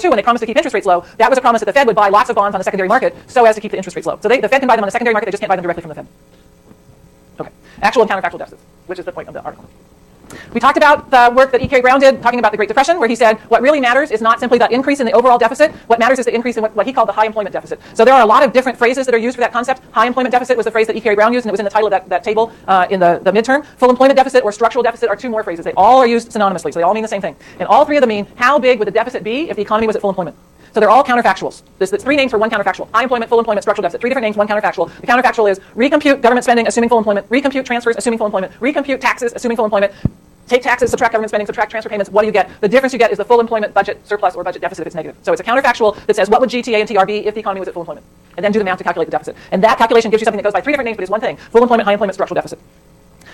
WWII, when they promised to keep interest rates low, that was a promise that the Fed would buy lots of bonds on the secondary market so as to keep the interest rates low. So the Fed can buy them on the secondary market, they just can't buy them directly from the Fed. Okay. Actual and counterfactual deficits, which is the point of the article. We talked about the work that E. Cary Brown did talking about the Great Depression, where he said what really matters is not simply the increase in the overall deficit. What matters is the increase in what he called the high employment deficit. So there are a lot of different phrases that are used for that concept. High employment deficit was the phrase that E. Cary Brown used, and it was in the title of that table in the midterm. Full employment deficit or structural deficit are two more phrases. They all are used synonymously, so they all mean the same thing. And all three of them mean how big would the deficit be if the economy was at full employment. So they're all counterfactuals. There's three names for one counterfactual. High employment, full employment, structural deficit. Three different names, one counterfactual. The counterfactual is recompute government spending, assuming full employment. Recompute transfers, assuming full employment. Recompute taxes, assuming full employment. Take taxes, subtract government spending, subtract transfer payments. What do you get? The difference you get is the full employment budget surplus or budget deficit if it's negative. So it's a counterfactual that says what would GTA and TR be if the economy was at full employment? And then do the math to calculate the deficit. And that calculation gives you something that goes by three different names, but it's one thing. Full employment, high employment, structural deficit.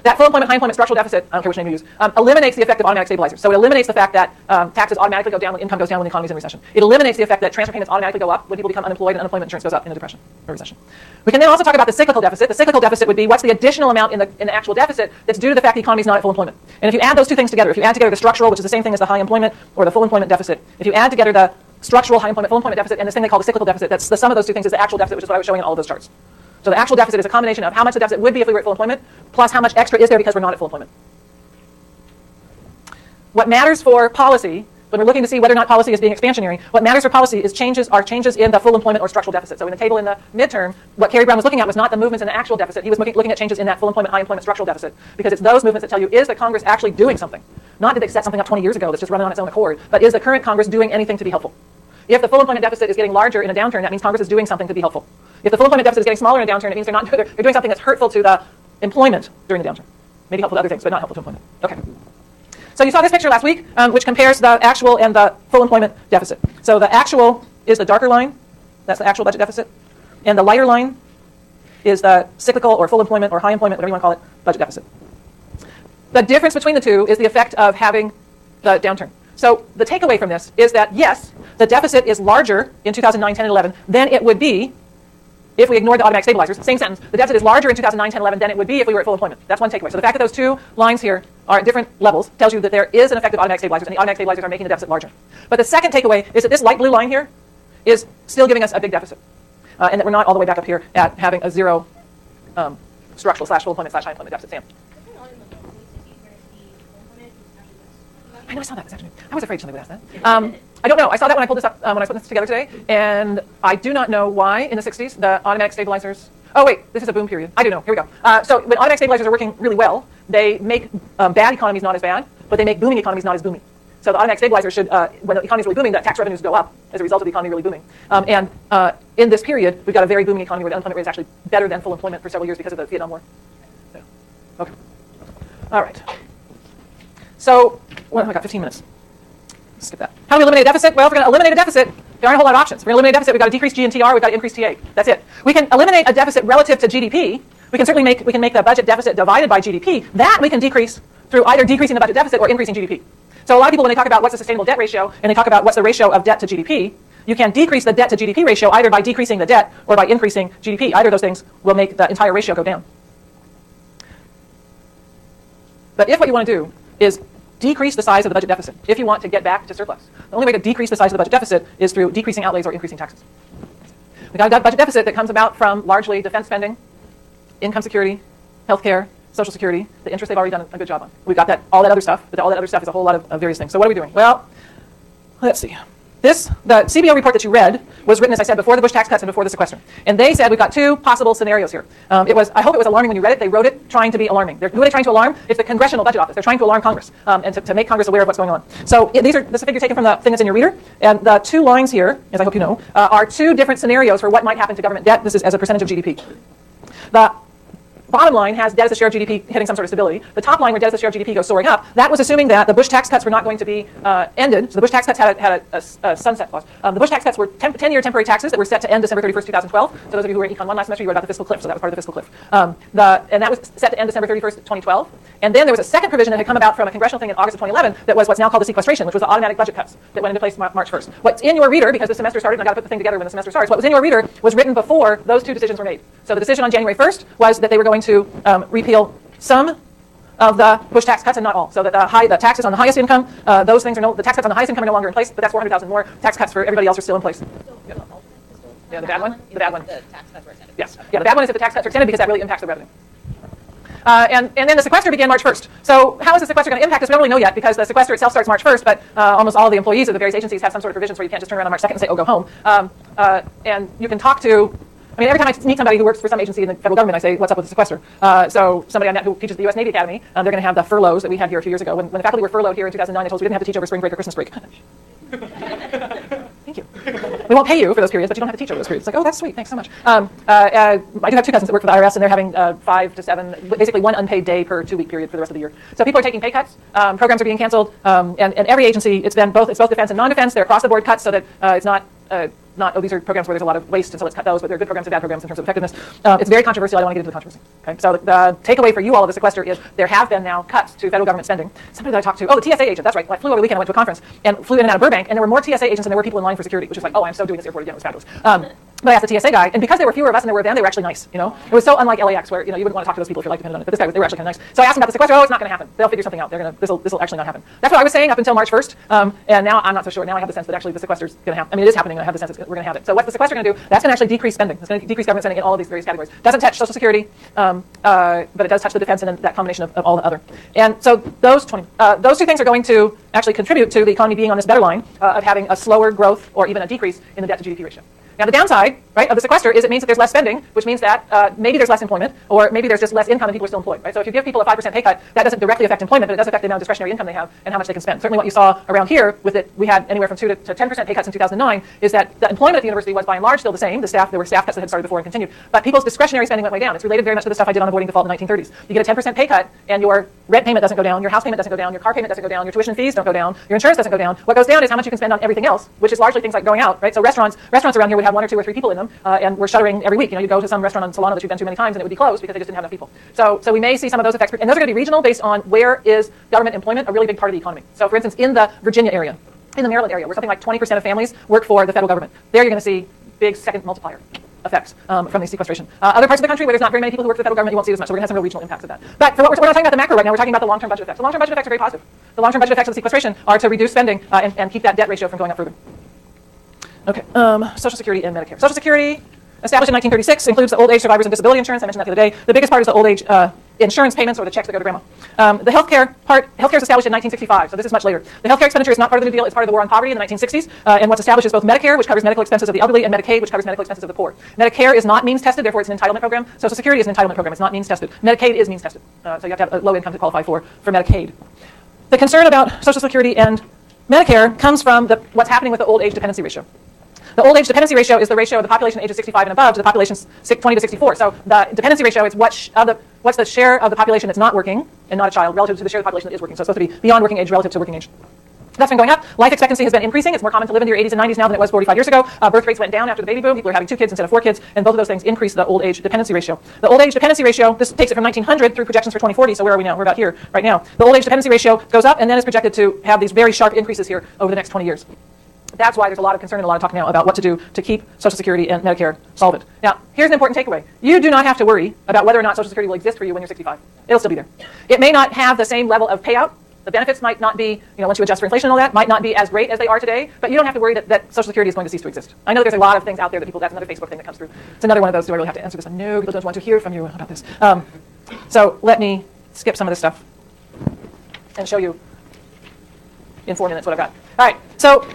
That full employment, high employment, structural deficit, I don't care which name you use, eliminates the effect of automatic stabilizers. So it eliminates the fact that taxes automatically go down when income goes down when the economy is in recession. It eliminates the effect that transfer payments automatically go up when people become unemployed and unemployment insurance goes up in a depression or recession. We can then also talk about the cyclical deficit. The cyclical deficit would be what's the additional amount in the actual deficit that's due to the fact the economy is not at full employment. And if you add those two things together, if you add together the structural, which is the same thing as the high employment or the full employment deficit, if you add together the structural, high employment, full employment deficit, and this thing they call the cyclical deficit, that's the sum of those two things is the actual deficit, which is what I was showing in all of those charts. So the actual deficit is a combination of how much the deficit would be if we were at full employment, plus how much extra is there because we're not at full employment. What matters for policy, when we're looking to see whether or not policy is being expansionary, what matters for policy is changes in the full employment or structural deficit. So in the table in the midterm, what Cary Brown was looking at was not the movements in the actual deficit. He was looking at changes in that full employment, high employment, structural deficit, because it's those movements that tell you, is the Congress actually doing something? Not did they set something up 20 years ago that's just running on its own accord, but is the current Congress doing anything to be helpful? If the full employment deficit is getting larger in a downturn, that means Congress is doing something to be helpful. If the full employment deficit is getting smaller in a downturn, it means they're doing something that's hurtful to the employment during the downturn. Maybe helpful to other things, but not helpful to employment. Okay. So you saw this picture last week, which compares the actual and the full employment deficit. So the actual is the darker line. That's the actual budget deficit. And the lighter line is the cyclical or full employment or high employment, whatever you want to call it, budget deficit. The difference between the two is the effect of having the downturn. So the takeaway from this is that, yes, the deficit is larger in 2009, 10, and 11 than it would be if we ignored the automatic stabilizers. Same sentence. The deficit is larger in 2009, 10, 11 than it would be if we were at full employment. That's one takeaway. So the fact that those two lines here are at different levels tells you that there is an effect of automatic stabilizers, and the automatic stabilizers are making the deficit larger. But the second takeaway is that this light blue line here is still giving us a big deficit, and that we're not all the way back up here at having a zero structural / full employment / high employment deficit. Sam? I know I saw that this afternoon. I was afraid somebody would ask that. I don't know. I saw that when I pulled this up, when I was putting this together today, and I do not know why in the 60s the automatic stabilizers. Oh wait, this is a boom period. I do know. Here we go. So when automatic stabilizers are working really well, they make bad economies not as bad, but they make booming economies not as booming. So the automatic stabilizer should, when the economy is really booming, the tax revenues go up as a result of the economy really booming. And in this period, we've got a very booming economy where the unemployment rate is actually better than full employment for several years because of the Vietnam War. So, okay. All right. So, well, I got 15 minutes. Skip that. How do we eliminate a deficit? Well, if we're going to eliminate a deficit, there aren't a whole lot of options. If we're going to eliminate a deficit, we've got to decrease G and TR, we've got to increase TA. That's it. We can eliminate a deficit relative to GDP. We can certainly make the budget deficit divided by GDP. That we can decrease through either decreasing the budget deficit or increasing GDP. So a lot of people, when they talk about what's the sustainable debt ratio, and they talk about what's the ratio of debt to GDP, you can decrease the debt to GDP ratio either by decreasing the debt or by increasing GDP. Either of those things will make the entire ratio go down. But if what you want to do is decrease the size of the budget deficit if you want to get back to surplus, the only way to decrease the size of the budget deficit is through decreasing outlays or increasing taxes. We've got a budget deficit that comes about from largely defense spending, income security, healthcare, Social Security, the interest they've already done a good job on. We've got all that other stuff, but all that other stuff is a whole lot of various things. So what are we doing? Well, let's see. The CBO report that you read was written, as I said, before the Bush tax cuts and before the sequester. And they said we've got two possible scenarios here. I hope it was alarming when you read it. They wrote it trying to be alarming. Who are they trying to alarm? It's the Congressional Budget Office. They're trying to alarm Congress and to make Congress aware of what's going on. So this is a figure taken from the thing that's in your reader. And the two lines here, as I hope you know, are two different scenarios for what might happen to government debt. This is as a percentage of GDP. The bottom line has debt as a share of GDP hitting some sort of stability. The top line, where debt as a share of GDP goes soaring up, that was assuming that the Bush tax cuts were not going to be ended. So the Bush tax cuts had a sunset clause. The Bush tax cuts were 10-year temporary taxes that were set to end December 31st, 2012. So those of you who were in Econ 1 last semester, you read about the fiscal cliff, so that was part of the fiscal cliff. And that was set to end December 31st, 2012. And then there was a second provision that had come about from a congressional thing in August of 2011 that was what's now called the sequestration, which was the automatic budget cuts that went into place March 1st. What's in your reader, because the semester started, and I've got to put the thing together when the semester starts, what was in your reader was written before those two decisions were made. So the decision on January 1st was that they were going to repeal some of the Bush tax cuts and not all. So that the taxes on the highest income, those things the tax cuts on the highest income are no longer in place, but that's 400,000 more. Tax cuts for everybody else are still in place. Yeah, the bad one? The bad one. The tax cuts were extended. Yes. Yeah, the bad one is if the tax cuts are extended because that really impacts the revenue. And then the sequester began March 1st. So how is the sequester going to impact us? We don't really know yet because the sequester itself starts March 1st, but almost all the employees of the various agencies have some sort of provisions where you can't just turn around on March 2nd and say, oh, go home. And you can talk to, I mean, every time I meet somebody who works for some agency in the federal government, I say, what's up with the sequester? So somebody I met who teaches at the U.S. Navy Academy, they're going to have the furloughs that we had here a few years ago. When the faculty were furloughed here in 2009, they told us we didn't have to teach over spring break or Christmas break. Thank you. We won't pay you for those periods, but you don't have to teach over those periods. It's like, oh, that's sweet. Thanks so much. I do have two cousins that work for the IRS, and they're having 5 to 7, basically one unpaid day per 2-week period for the rest of the year. So people are taking pay cuts. Programs are being canceled, and every agency, it's both defense and non-defense. They're across-the-board cuts so that it's not, these are programs where there's a lot of waste, and so let's cut those, but they're good programs and bad programs in terms of effectiveness. It's very controversial. I don't want to get into the controversy. Okay? So the takeaway for you all of the sequester is there have been now cuts to federal government spending. Somebody that I talked to, the TSA agent, that's right. I flew over the weekend, I went to a conference, and flew in and out of Burbank, and there were more TSA agents than there were people in line for security, which is like, oh, I'm so doing this airport again. It was fabulous. But I asked the TSA guy, and because there were fewer of us than there were of them, they were actually nice. You know, it was so unlike LAX, where you wouldn't want to talk to those people if your life depended on it. But this guy, they were actually kind of nice. So I asked him about the sequester. Oh, it's not going to happen. They'll figure something out. This will actually not happen. That's what I was saying up until March 1st. And now I'm not so sure. Now I have the sense that actually the sequester is going to happen. I mean, it is happening. And I have the sense that we're going to have it. So what's the sequester going to do? That's going to actually decrease spending. It's going to decrease government spending in all of these various categories. Doesn't touch Social Security, but it does touch the defense and then that combination of all the other. And so those two things are going to actually contribute to the economy being on this better line of having a slower growth or even a decrease in the debt to GDP ratio. Now, the downside, right, of the sequester is it means that there's less spending, which means that maybe there's less employment, or maybe there's just less income and people are still employed, right? So if you give people a 5% pay cut, that doesn't directly affect employment, but it does affect the amount of discretionary income they have and how much they can spend. Certainly what you saw around here with it, we had anywhere from 2 to 10% pay cuts in 2009, is that the employment at the university was by and large still the same. There were staff cuts that had started before and continued, but people's discretionary spending went way down. It's related very much to the stuff I did on avoiding default in the 1930s. You get a 10% pay cut and your rent payment doesn't go down, your house payment doesn't go down, your car payment doesn't go down, your tuition fees don't go down, your insurance doesn't go down. What goes down is how much you can spend on everything else, which is largely things like going out, right? So restaurants around here would have 1 or 2 or 3 people in them, and we're shuttering every week. You know, you go to some restaurant in Solana that you've been to many times and it would be closed because they just didn't have enough people. So we may see some of those effects, and those are going to be regional based on where is government employment a really big part of the economy. So for instance, in the Virginia area, in the Maryland area, where something like 20% of families work for the federal government, there you're going to see big second multiplier effects from the sequestration. Other parts of the country where there's not very many people who work for the federal government, you won't see it as much. So we're going to have some real regional impacts of that. But for what we're not talking about the macro right now, we're talking about the long-term budget effects. The long-term budget effects are very positive. The long-term budget effects of the sequestration are to reduce spending and keep that debt ratio from going up further. Okay, Social Security and Medicare. Social Security, established in 1936, includes the old age survivors and disability insurance. I mentioned that the other day. The biggest part is the old age insurance payments or the checks that go to grandma. The healthcare is established in 1965, so this is much later. The healthcare expenditure is not part of the New Deal. It's part of the war on poverty in the 1960s. And what's established is both Medicare, which covers medical expenses of the elderly, and Medicaid, which covers medical expenses of the poor. Medicare is not means tested, therefore it's an entitlement program. Social Security is an entitlement program. It's not means tested. Medicaid is means tested. So you have to have a low income to qualify for Medicaid. The concern about Social Security and Medicare comes from what's happening with the old age dependency ratio. The old age dependency ratio is the ratio of the population ages 65 and above to the population 20 to 64. So the dependency ratio is what's the share of the population that's not working and not a child relative to the share of the population that is working. So it's supposed to be beyond working age relative to working age. That's been going up. Life expectancy has been increasing. It's more common to live into your 80s and 90s now than it was 45 years ago. Birth rates went down after the baby boom. People are having 2 kids instead of 4 kids, and both of those things increase the old age dependency ratio. The old age dependency ratio, this takes it from 1900 through projections for 2040. So where are we now? We're about here right now. The old age dependency ratio goes up and then is projected to have these very sharp increases here over the next 20 years. That's why there's a lot of concern and a lot of talk now about what to do to keep Social Security and Medicare solvent. Now, here's an important takeaway. You do not have to worry about whether or not Social Security will exist for you when you're 65. It'll still be there. It may not have the same level of payout. The benefits might not be, once you adjust for inflation and all that, might not be as great as they are today, but you don't have to worry that Social Security is going to cease to exist. I know there's a lot of things out there that that's another Facebook thing that comes through. It's another one of those, do I really have to answer this? No, people don't want to hear from you about this. So let me skip some of this stuff and show you in 4 minutes what I've got. All right, so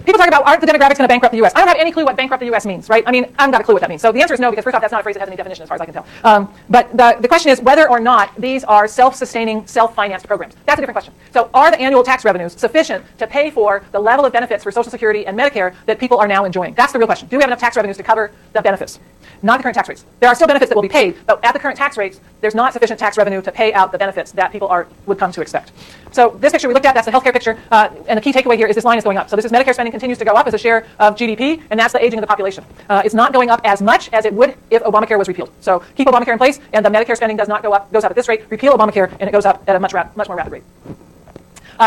people talk about, aren't the demographics going to bankrupt the U.S.? I don't have any clue what bankrupt the U.S. means, right? I mean, I haven't got a clue what that means. So the answer is no, because first off, that's not a phrase that has any definition as far as I can tell. But the question is whether or not these are self-sustaining, self-financed programs. That's a different question. So are the annual tax revenues sufficient to pay for the level of benefits for Social Security and Medicare that people are now enjoying? That's the real question. Do we have enough tax revenues to cover the benefits? Not the current tax rates. There are still benefits that will be paid, but at the current tax rates, there's not sufficient tax revenue to pay out the benefits that people would come to expect. So this picture we looked at, that's the healthcare picture, and the key takeaway here is this line is going up. So this is Medicare spending continues to go up as a share of GDP, and that's the aging of the population. It's not going up as much as it would if Obamacare was repealed. So keep Obamacare in place, and the Medicare spending does not go up, goes up at this rate. Repeal Obamacare, and it goes up at a much more rapid rate.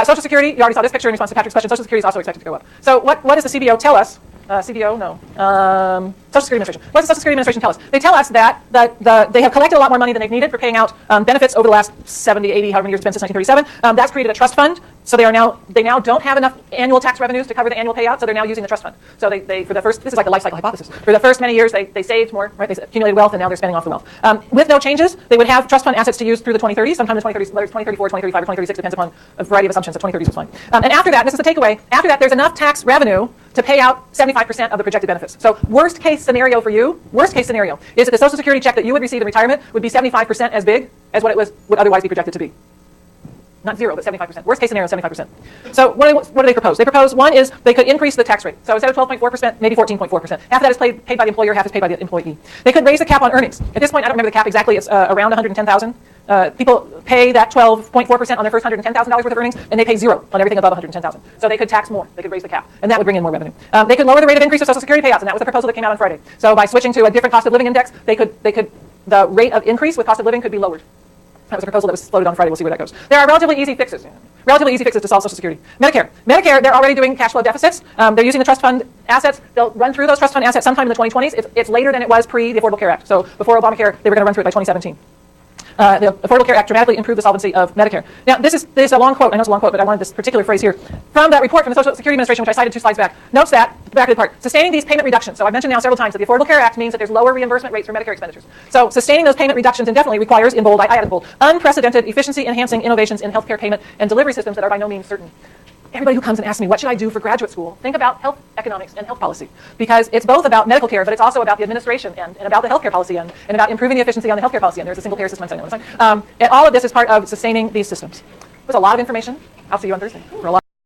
Social Security, you already saw this picture in response to Patrick's question. Social Security is also expected to go up. So what does the CBO tell us CBO? No. Social Security Administration. What does the Social Security Administration tell us? They tell us that they have collected a lot more money than they've needed for paying out benefits over the last 70, 80, however many years it's been since 1937. That's created a trust fund. So they now don't have enough annual tax revenues to cover the annual payout, so they're now using the trust fund. So they for the first, this is like a life cycle hypothesis. For the first many years, they saved more, right? They accumulated wealth, and now they're spending off the wealth. With no changes, they would have trust fund assets to use through the 2030s, sometime in the 2030s, whether it's 2034, 2035, or 2036, depends upon a variety of assumptions. The 2030s is fine. And after that, and this is the takeaway, after that, there's enough tax revenue to pay out 75% of the projected benefits. So worst case scenario for you, worst case scenario, is that the Social Security check that you would receive in retirement would be 75% as big as what it would otherwise be projected to be. Not 0, but 75%. Worst case scenario, 75%. So what do they propose? They propose, one is they could increase the tax rate. So instead of 12.4%, maybe 14.4%. Half of that is paid by the employer, half is paid by the employee. They could raise the cap on earnings. At this point, I don't remember the cap exactly. It's around $110,000. People pay that 12.4% on their first $110,000 worth of earnings, and they pay 0 on everything above $110,000. So they could tax more. They could raise the cap, and that would bring in more revenue. They could lower the rate of increase of Social Security payouts, and that was the proposal that came out on Friday. So by switching to a different cost of living index, the rate of increase with cost of living could be lowered. That was a proposal that was floated on Friday. We'll see where that goes. There are relatively easy fixes to solve Social Security. Medicare, they're already doing cash flow deficits. They're using the trust fund assets. They'll run through those trust fund assets sometime in the 2020s. It's later than it was pre the Affordable Care Act. So before Obamacare, they were going to run through it by 2017. The Affordable Care Act dramatically improved the solvency of Medicare. Now, this is a long quote. I know it's a long quote, but I wanted this particular phrase here. From that report from the Social Security Administration, which I cited 2 slides back, notes that, the back of the part, sustaining these payment reductions. So I've mentioned now several times that the Affordable Care Act means that there's lower reimbursement rates for Medicare expenditures. So sustaining those payment reductions indefinitely requires, in bold, I added bold, unprecedented efficiency-enhancing innovations in healthcare payment and delivery systems that are by no means certain. Everybody who comes and asks me, what should I do for graduate school? Think about health economics and health policy, because it's both about medical care, but it's also about the administration and about the healthcare policy and about improving the efficiency on the healthcare policy. And there's a single payer system. And all of this is part of sustaining these systems. It was a lot of information. I'll see you on Thursday for a lot.